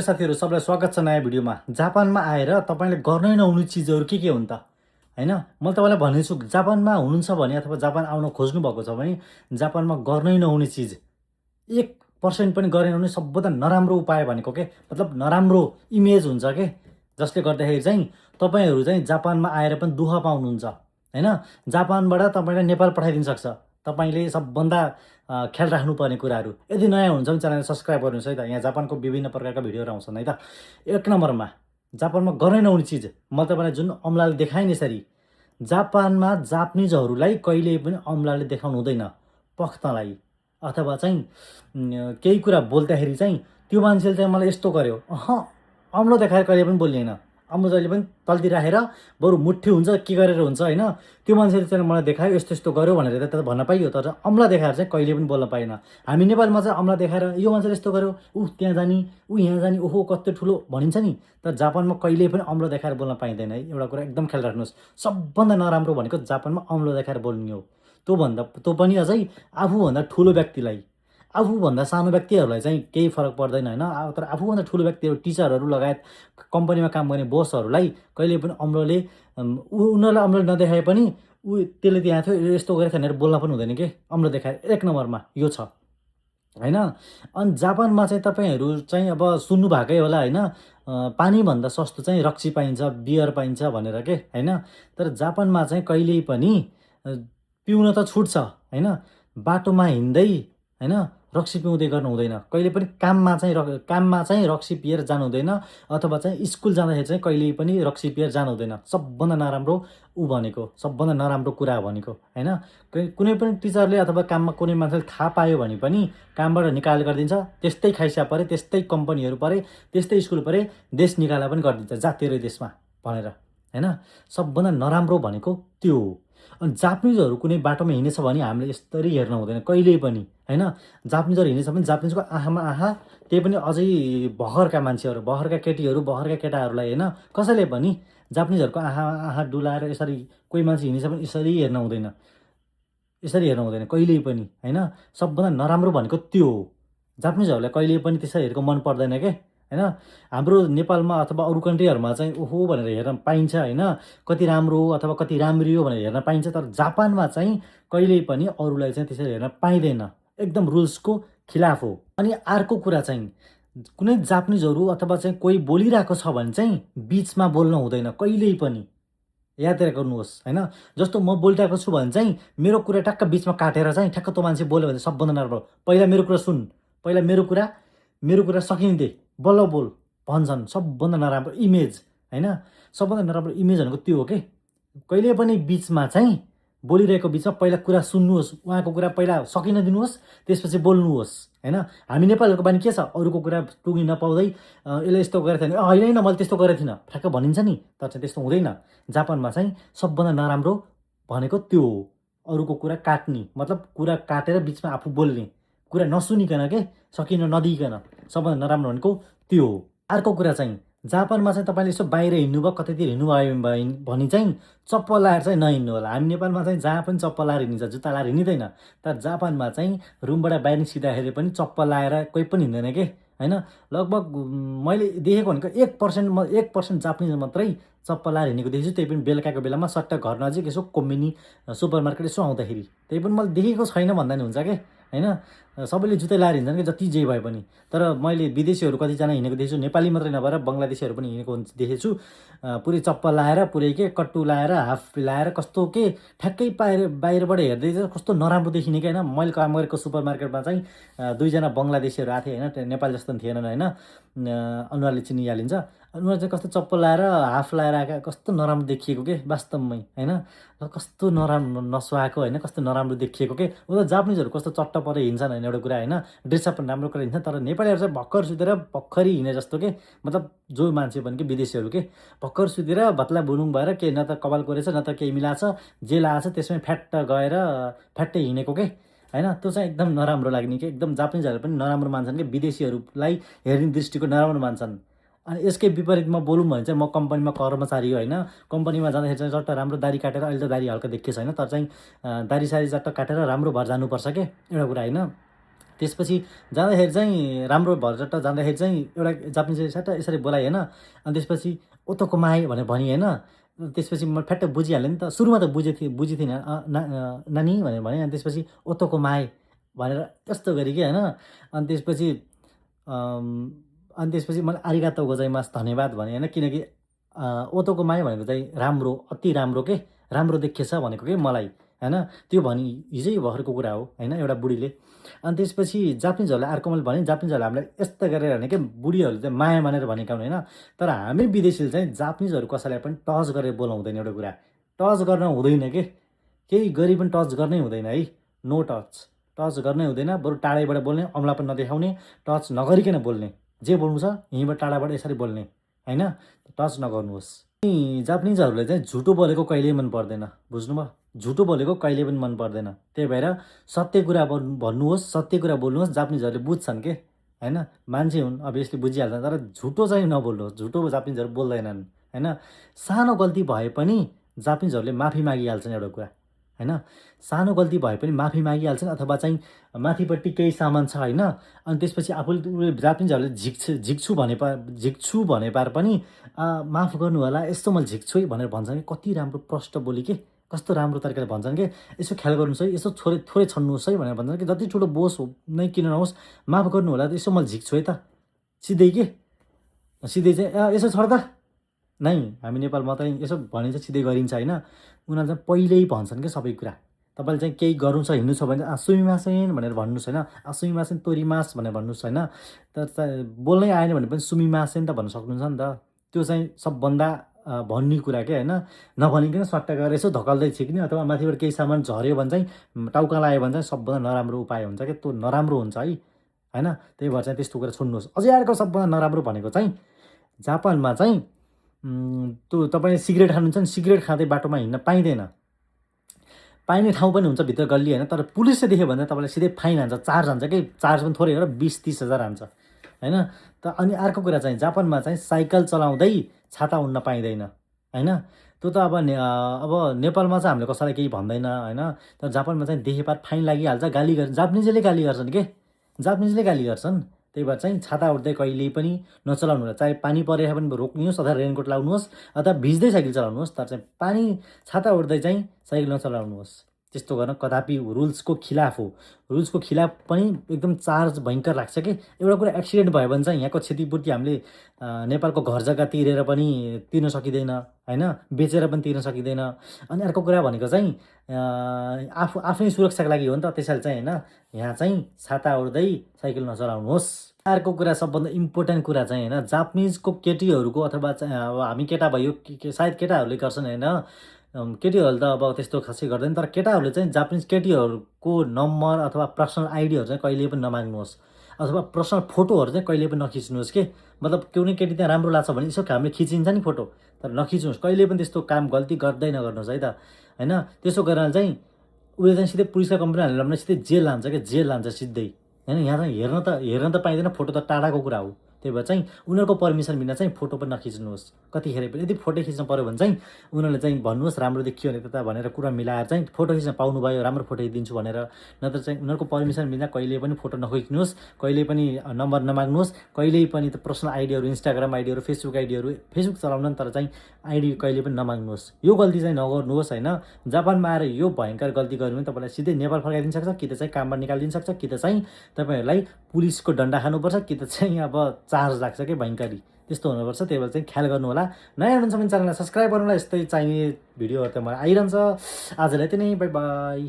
साथीहरु सबैलाई स्वागत छ नयाँ भिडियोमा। जापानमा आएर तपाईले गर्नै नहुने चिजहरु के हुन् त? हैन? मैले तपाईलाई भनेछु जापानमा हुनुहुन्छ भने अथवा जापान आउन खोज्नु भएको छ भने जापानमा गर्नै नहुने चिज 1% पनि गरेन भने सबभन्दा नराम्रो उपाय भनेको के मतलब नराम्रो इमेज हुन्छ के जसले गर्दाखेरि चाहिँ तपाईहरु चाहिँ जापानमा आएर पनि दुःख पाउनुहुन्छ हैन? जापानबाट तपाईलाई नेपाल पठाइदिन सक्छ। तपाईले सबभन्दा ख्याल राख्नुपर्ने कुराहरु। यदि नयाँ हुनुहुन्छ भने च्यानललाई सब्स्क्राइब गर्नुस् है त। यहाँ जापानको विभिन्न प्रकारका भिडियोहरु आउँछन् है त। एक नम्बरमा जापानमा गर्नै नहुने चिज मैले तपाईलाई जुन अम्लाले देखाएँ नि यसरी जापानमा जापानिजहरुलाई कहिल्यै पनि अम्लाले देखाउनु हुँदैन। पख्तलाई अथवा चाहिँ केही कुरा बोल्दाखेरि चाहिँ त्यो मान्छेले चाहिँ मलाई यस्तो गर्यो अम्लो देखाएर कहिले पनि बोल्दैन। अम्लो जहिले पनि तल्ती राखेर बरु मुठ्ठी हुन्छ के गरेर हुन्छ हैन त्यो मान्छेले चाहिँ मलाई देखायो यस्तो यस्तो गर्यो भनेर त भन्न पाइयो तर अम्ला देखाएर चाहिँ कहिले पनि बोल्न पाएन। हामी नेपालमा चाहिँ अम्ला देखाएर यो मान्छेले यस्तो गर्यो त्यहाँ जानी यहाँ जानी ओहो कति ठुलो भनिन्छ नि तर जापानमा कहिले पनि अम्लो देखाएर बोल्न पाइँदैन है। एउटा कुरा एकदम ख्याल राख्नुस् सबभन्दा नराम्रो भनेको जापानमा अम्लो देखाएर बोल्ने हो। त्यो पनि अझै आफूभन्दा ठुलो व्यक्तिलाई आफूभन्दा सानो व्यक्तिहरूलाई चाहिँ केही फरक पर्दैन हैन तर आफूभन्दा ठुलो व्यक्तिहरू टिचरहरू लगायत कम्पनीमा काम गर्ने बोसहरूलाई कहिले पनि अम्लोले उनीहरूलाई अम्लो नदेखाए पनि त्यसले त्यहाँ थियो यस्तो गरेछ भनेर बोल्न पनि हुँदैन के अम्लो देखाएर एक नम्बरमा यो छ हैन। अनि जापानमा चाहिँ तपाईहरु चाहिँ अब सुन्नु भएकै होला हैन पानी भन्दा सस्तो चाहिँ रक्सी पाइन्छ बियर पाइन्छ भनेर के हैन तर जापानमा चाहिँ कहिल्यै पनि पिउन त छुट छ हैन बाटोमा हिँड्दै हैन रक्सी पिउँदै गर्नु हुँदैन। कहिले पनि काममा चाहिँ रक्सी पिएर जानु हुँदैन अथवा चाहिँ स्कुल जाँदाखेरि चाहिँ कहिल्यै पनि रक्सी पिएर जानु हुँदैन। सबभन्दा नराम्रो भनेको सबभन्दा नराम्रो कुरा भनेको हैन कुनै पनि टिचरले अथवा काममा कुनै मान्छेले थाहा पायो भने पनि कामबाट निकाल गरिदिन्छ। त्यस्तै खाइसा परे त्यस्तै कम्पनीहरु परे त्यस्तै स्कुल परे देश निकाला पनि गरिदिन्छ जा तेरो देशमा भनेर हैन सबभन्दा नराम्रो भनेको त्यो हो। अनि जापानिजहरु कुनै बाटोमा हिँडेछ भने हामीले यसरी हेर्न हुँदैन कहिल्यै पनि हैन। जापानिजहरु हिँडेछ भने जापानिजको आँखामा आँखा त्यही पनि अझै भर्खरका मान्छेहरु भर्खरका केटीहरु भर्खरका केटाहरुलाई हैन कसैले पनि जापानिजहरुको आँखामा आँखा डुलाएर यसरी कोही मान्छे हिँडेछ भने यसरी हेर्न हुँदैन कहिल्यै पनि हैन। सबभन्दा नराम्रो भनेको त्यो हो। जापानिजहरुलाई कहिल्यै पनि त्यसरी हेरेको मन पर्दैन के हैन। हाम्रो नेपालमा अथवा अरु कन्ट्रीहरुमा चाहिँ ओहो भनेर हेर्न पाइन्छ हैन कति राम्रो अथवा कति राम्री हो भनेर हेर्न पाइन्छ तर जापानमा चाहिँ कहिल्यै पनि अरूलाई चाहिँ त्यसरी हेर्न पाइँदैन एकदम रुल्सको खिलाफ हो। अनि अर्को कुरा चाहिँ कुनै जापानिजहरु अथवा चाहिँ कोही बोलिरहेको छ भने चाहिँ बीचमा बोल्न हुँदैन कहिल्यै पनि याद गर्नुहोस् हैन। जस्तो म बोलिरहेको छु भने चाहिँ मेरो कुरा टक्क बीचमा काटेर चाहिँ ठ्याक्क त्यो मान्छे बोल्यो भने सबभन्दा नराम्रो पहिला मेरो कुरा सुन पहिला मेरो कुरा सकिँदै बल्ल बोल भन्छन् सबभन्दा नराम्रो इमेज हैन। सबभन्दा नराम्रो इमेज भनेको त्यो हो के कहिले पनि बीचमा चाहिँ बोलिरहेको बीचमा पहिला कुरा सुन्नुहोस् उहाँको कुरा पहिला सकिन दिनुहोस् त्यसपछि बोल्नुहोस् हैन। हामी नेपालीहरुको बानी के छ अरूको कुरा टुङ्गी नपाउँदै यसले यस्तो गरेछ नि हैन मैले त्यस्तो गरेको थिइन ठ्याक्क भनिन्छ नि तर चाहिँ त्यस्तो हुँदैन। जापानमा चाहिँ सबभन्दा नराम्रो भनेको त्यो हो अरूको कुरा काट्ने मतलब कुरा काटेर बीचमा आफू बोल्ने कुरा नसुनिकन के सकिन नदिइकन सबभन्दा नराम्रो भनेको त्यो हो। अर्को कुरा चाहिँ जापानमा चाहिँ तपाईले यसो बाहिर हिँड्नु भयो कतैतिर हिँड्नु भयो भने चाहिँ चप्पल लाएर चाहिँ नहिँड्नु होला। हामी नेपालमा चाहिँ जहाँ पनि चप्पल लाएर हिँडिन्छ जुत्ता लाएर हिँडिदैन तर जापानमा चाहिँ रुमबाट बाहिर निस्किँदाखेरि पनि चप्पल लाएर कोही पनि हिँड्दैन के हैन। लगभग मैले देखेको भनेको 1% जापानिज मात्रै चप्पल लाएर हिँडेको देखेछु त्यही पनि बेलुकाको बेलामा सट्ट घर नजिक यसो कोम्बिनी सुपरमार्केट यसो आउँदाखेरि त्यही पनि मैले देखेको छैन भन्दा नि हुन्छ के हैन। सबैले जुत्ता लाएर हिँड्छन् कि जति जे भए पनि तर मैले विदेशीहरु कतिजना हिँडेको देखेछु नेपाली मात्रै नभएर बंगलादेशीहरु पनि हिँडेको देखेछु पुरै चप्पल लाएर पुरै के कट्टु लाएर हाफ लाएर कस्तो के ठ्याक्कै बाहिरबाट हेर्दै कस्तो नराम्रो देखिने के हैन। मैले काम गरेको सुपरमार्केटमा चाहिँ दुईजना बंगलादेशीहरु आथे हैन नेपाल जस्तो थिएनन् हैन अनुहारले चिनिहालिन्छ अनुहार चाहिँ कस्तो चप्पल लाएर हाफ लाएर आएका कस्तो नराम्रो देखिएको के वास्तवमै हैन कस्तो नराम्रो नसुहाएको हैन कस्तो नराम्रो देखिएको के उता जापानिजहरु कस्तो चट्ट परे हिँड्छन् हैन एउटा कुरा हैन ड्रेसअप पनि राम्रो गरेर हिँड्छन् तर नेपालीहरु चाहिँ भक्कर सुतेर पखरी हिँडे जस्तो के मतलब जो मान्छे पनि के विदेशीहरु के भक्कर सुतेर भत्ला बुनुङ भएर के न त कपाल कोरेछ न त केही मिलाछ जे लाछ त्यसमै फ्याट्ट गएर फ्याट्टै हिँडेको के हैन। त्यो चाहिँ एकदम नराम्रो लाग्ने के एकदम जापानिजहरु पनि नराम्रो मान्छन् के विदेशीहरुलाई हेर्ने दृष्टिको नराम्रो मान्छन्। अनि यसकै विपरीतमा बोलौँ भने चाहिँ म कम्पनीमा कर्मचारी हो हैन कम्पनीमा जाँदाखेरि चाहिँ चट्ट राम्रो दाढी काटेर अहिले त दाढी हल्का देखिएको छैन तर चाहिँ दाढी सारी चट्ट काटेर राम्रो भएर जानुपर्छ के एउटा कुरा हैन। त्यसपछि जाँदाखेरि चाहिँ राम्रो भरजट्ट जाँदाखेरि चाहिँ एउटा जापानिजले सट्ट यसरी बोलाएँ होइन। अनि त्यसपछि ओतोकोमाई भनेर भनेँ होइन। त्यसपछि म फ्याट्ट बुझिहालेँ नि त। सुरुमा त बुझेको थिइनँ नानी भनेर भनेँ। अनि त्यसपछि ओतोकोमाई भनेर त्यस्तो गरेँ कि होइन। अनि त्यसपछि मैले आरिगातो गोजाइमास धन्यवाद भनेँ होइन। किनकि ओतोकोमाई भनेको चाहिँ राम्रो, अति राम्रो के राम्रो देखिएछ भनेको के मलाई होइन। त्यो भनी हिजै भर्खरको कुरा हो होइन एउटा बुढीले। अनि त्यसपछि जापानिजहरूलाई अर्को मैले भने जापानिजहरूले हामीलाई यस्तो गरेर भने क्या बुढीहरूले चाहिँ माया मानेर भनेका हुन् होइन। तर हामी विदेशीले चाहिँ जापानिजहरू कसैलाई पनि टच गरेर बोलाउँदैन। एउटा कुरा टच गर्न हुँदैन के, केही गरी पनि टच गर्नै हुँदैन है। नो टच गर्नै हुँदैन। बरु टाढैबाट बोल्ने, अमला पनि नदेखाउने, टच नगरिकन बोल्ने। जे बोल्नु छ यहीँबाट टाढाबाट यसरी बोल्ने होइन, टच नगर्नुहोस्। जापानिजहरूलाई चाहिँ झुटो बोलेको कहिल्यै मन पर्दैन, बुझ्नुभयो। झुटो बोलेको कहिले पनि मन पर्दैन। त्यही भएर सत्य कुरा भन्नुहोस्, सत्य कुरा बोल्नुहोस्। जापानिजहरूले बुझ्छन् के होइन, मान्छे हुन् अभियसली बुझिहाल्छन्। तर झुटो चाहिँ नबोल्नुहोस्, झुटो जापानिजहरू बोल्दैनन् होइन। सानो गल्ती भए पनि जापानिजहरूले माफी मागिहाल्छन् एउटा कुरा होइन। सानो गल्ती भए पनि माफी मागिहाल्छन्। अथवा चाहिँ माथिपट्टि केही सामान छ होइन। अनि त्यसपछि आफूले जापानिजहरूले झिक्छु भने पार पनि माफ गर्नु होला, यस्तो मैले झिक्छु है भनेर भन्छन् कि कति राम्रो प्रष्ट बोली के, कस्तो राम्रो तरिकाले भन्छन् कि यसो ख्याल गर्नुहोस् है, यसो थोरै छन्नुहोस् है भनेर भन्छन् कि जति ठुलो बोस नै किन नहोस् माफ गर्नु होला, यसो मैले झिक्छु है त सिधै के, सिधै चाहिँ यसो छोड त नै। हामी नेपालमा त यसो भनिन्छ सिधै गरिन्छ होइन। उनीहरूले चाहिँ पहिल्यै भन्छन् क्या सबै कुरा। तपाईँले चाहिँ केही गर्नु छ हिँड्नु छ भने सुमिमासेन भनेर भन्नुहोस् होइन। सुमिमासेन तोरिमास भनेर भन्नुहोस् होइन। तर बोल्नै आएन भने पनि सुमिमासेन त भन्न सक्नुहुन्छ नि त। त्यो चाहिँ सबभन्दा भन्ने कुरा के होइन। नभनिकन सट्टा गरेर यसो धकल्दै छिक्ने अथवा माथिबाट केही सामान झऱ्यो भने चाहिँ टाउका लाग्यो भने चाहिँ सबभन्दा नराम्रो उपाय हुन्छ क्या, त्यो नराम्रो हुन्छ है होइन। त्यही भएर चाहिँ त्यस्तो कुरा छोड्नुहोस्। अझै अर्को सबभन्दा नराम्रो भनेको चाहिँ जापानमा चाहिँ त्यो तपाईँले सिगरेट खानुहुन्छ नि, सिगरेट खाँदै बाटोमा हिँड्न पाइँदैन। पाइने ठाउँ पनि हुन्छ भित्र गल्ली होइन। तर पुलिसले देख्यो भने तपाईँलाई सिधै फाइन हान्छ, चार्ज हान्छ कि, चार्ज पनि थोरै हो र 20-30 हजार हान्छ होइन। त अनि अर्को कुरा चाहिँ जापानमा चाहिँ साइकल चलाउँदै छाता उड्न पाइँदैन होइन। त्यो त अब नेपालमा चाहिँ हामीले कसैलाई केही भन्दैन होइन। तर जापानमा चाहिँ देखेपार फाइन लागिहाल्छ, गाली गर्छ। जापानिजले गाली गर्छन् के, जापानिजले गाली गर्छन्। त्यही भएर चाहिँ छाता उड्दै कहिल्यै पनि नचलाउनु होला। चाहे पानी परेर पनि रोक्नुहोस् अथवा रेनकोट लाउनुहोस् अथवा भिज्दै साइकल चलाउनुहोस्। तर चाहिँ छाता उड्दै चाहिँ साइकल नचलाउनुहोस्। त्यस्तो गर्न कदापि रुल्सको खिलाफ हो। रुल्सको खिलाफ पनि एकदम चार्ज भयङ्कर लाग्छ कि। एउटा कुरा एक्सिडेन्ट भयो भने चाहिँ यहाँको क्षतिपूर्ति हामीले नेपालको घर जग्गा तिरेर पनि तिर्न सकिँदैन होइन, बेचेर पनि तिर्न सकिँदैन। अनि अर्को कुरा भनेको चाहिँ आफ्नै सुरक्षाको लागि हो नि त। त्यसैले चाहिँ होइन, यहाँ चाहिँ छाता उड्दै साइकल नचलाउनुहोस्। अर्को कुरा सबभन्दा इम्पोर्टेन्ट कुरा चाहिँ होइन, जापानिजको केटीहरूको अथवा चाहिँ अब हामी केटा भयो सायद केटाहरूले गर्छन् होइन, केटीहरूले त अब त्यस्तो खासै गर्दैन। तर केटाहरूले चाहिँ जापानिज केटीहरूको नम्बर अथवा पर्सनल आइडीहरू चाहिँ कहिले पनि नमाग्नुहोस् अथवा पर्सनल फोटोहरू चाहिँ कहिले पनि नखिच्नुहोस् के। मतलब कुनै केटी त्यहाँ राम्रो लाग्छ भने यसो हामीले खिचिन्छ नि फोटो, तर नखिच्नुहोस् कहिले पनि। त्यस्तो काम गल्ती गर्दै नगर्नुहोस् है त होइन। त्यसो गरेर चाहिँ उसले चाहिँ सिधै पुलिसका कम्प्लेन हालेर भने सिधै जेल लान्छ क्या, जेल लान्छ सिधै होइन। यहाँ चाहिँ हेर्न त पाइँदैन, फोटो त टाढाको कुरा हो। त्यही भएर चाहिँ उनीहरूको पर्मिसन बिना चाहिँ फोटो पनि नखिच्नुहोस् कतिखेर पनि। यदि फोटो खिच्न पऱ्यो भने चाहिँ उनीहरूले चाहिँ भन्नुहोस् राम्रो देखियो भने त्यता भनेर कुरा मिलाएर चाहिँ फोटो खिच्न पाउनुभयो, राम्रो फोटो दिन्छु भनेर। नत्र चाहिँ उनीहरूको पर्मिसन बिना कहिले पनि फोटो नखिच्नुहोस्, कहिले पनि नम्बर नमाग्नुहोस्, कहिल्यै पनि त पर्सनल आइडीहरू, इन्स्टाग्राम आइडीहरू, फेसबुक आइडीहरू, फेसबुक चलाउनु तर चाहिँ आइडी कहिले पनि नमाग्नुहोस्। यो गल्ती चाहिँ नगर्नुहोस् होइन। जापानमा आएर यो भयङ्कर गल्ती गर्यो भने तपाईँलाई सिधै नेपाल फर्काइदिन सक्छ, कि त चाहिँ कामबाट निकालिदिन सक्छ, कि त चाहिँ तपाईँहरूलाई पुलिसको डन्डा खानुपर्छ, कि त चाहिँ अब चार्ज लाग्छ कि भयङ्करी। त्यस्तो हुनुपर्छ। त्यही भएर चाहिँ ख्याल गर्नु होला। नयाँ हुनुहुन्छ भने च्यानललाई सब्सक्राइब गर्नु होला। यस्तै चाहिने भिडियोहरू त मलाई आइरहन्छ। आजलाई यति नै, बाई बाई।